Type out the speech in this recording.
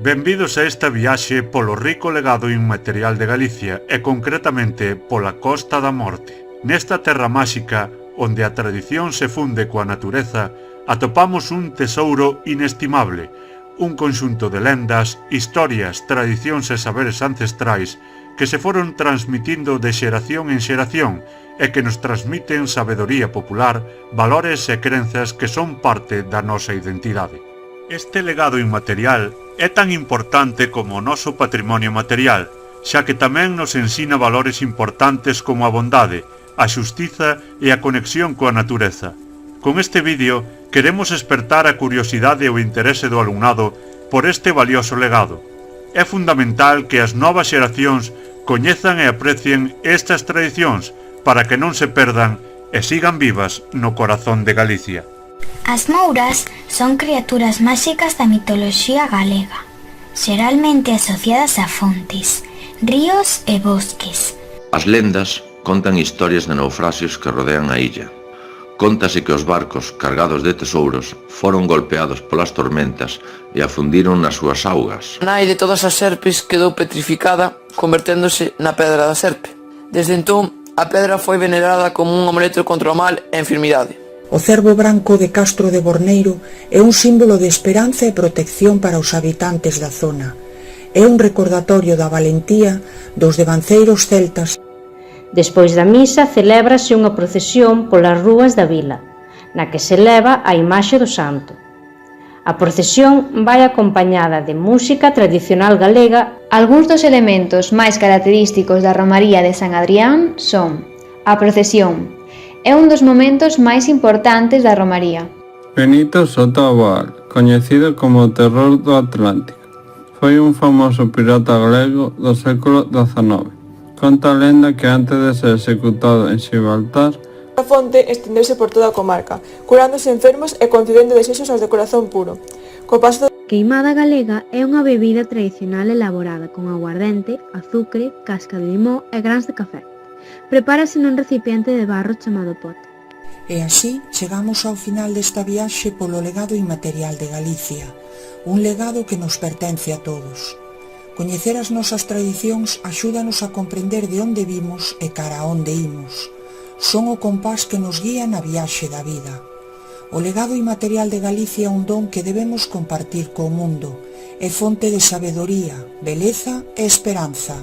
Benvidos a esta viaxe polo rico legado inmaterial de Galicia e concretamente pola Costa da Morte. Nesta terra máxica, onde a tradición se funde coa natureza, atopamos un tesouro inestimable, un conxunto de lendas, historias, tradicións e saberes ancestrais que se foron transmitindo de xeración en xeración e que nos transmiten sabedoría popular, valores e crenzas que son parte da nosa identidade. Este legado inmaterial é tan importante como o noso patrimonio material, xa que tamén nos ensina valores importantes como a bondade, a xustiza e a conexión coa natureza. Con este vídeo queremos espertar a curiosidade e o interese do alumnado por este valioso legado. É fundamental que as novas xeracións coñezan e aprecien estas tradicións para que non se perdan e sigan vivas no corazón de Galicia. As mouras son criaturas máxicas da mitoloxía galega, xeralmente asociadas a fontes, ríos e bosques. As lendas contan historias de naufraxios que rodean a illa. Cóntase que os barcos cargados de tesouros foron golpeados polas tormentas e afundiron nas súas augas. A nai de todas as serpes quedou petrificada, converténdose na pedra da serpe. Desde entón, a pedra foi venerada como un amuleto contra o mal e a enfermidade. O cervo branco de Castro de Borneiro é un símbolo de esperanza e protección para os habitantes da zona. É un recordatorio da valentía dos devanceiros celtas. Despois da misa celébrase unha procesión polas rúas da vila, na que se leva a imaxe do santo. A procesión vai acompañada de música tradicional galega. Algúns dos elementos máis característicos da Romaría de San Adrián son a procesión. É un dos momentos máis importantes da Romaría. Benito Soto Abal, coñecido como o Terror do Atlántico, foi un famoso pirata galego do século XIX. Conta a lenda que antes de ser executado en Xibaltar, a fonte estendeuse por toda a comarca, curando os enfermos e concedendo desexos aos de corazón puro. Co paso Queimada galega é unha bebida tradicional elaborada con aguardente, azucre, casca de limón e grans de café. Prepárase nun recipiente de barro chamado pote. E así chegamos ao final desta viaxe polo legado inmaterial de Galicia, un legado que nos pertence a todos. Coñecer as nosas tradicións axúdanos a comprender de onde vimos e cara a onde imos. Son o compás que nos guía na viaxe da vida. O legado inmaterial de Galicia é un don que debemos compartir co mundo. É fonte de sabedoría, beleza e esperanza.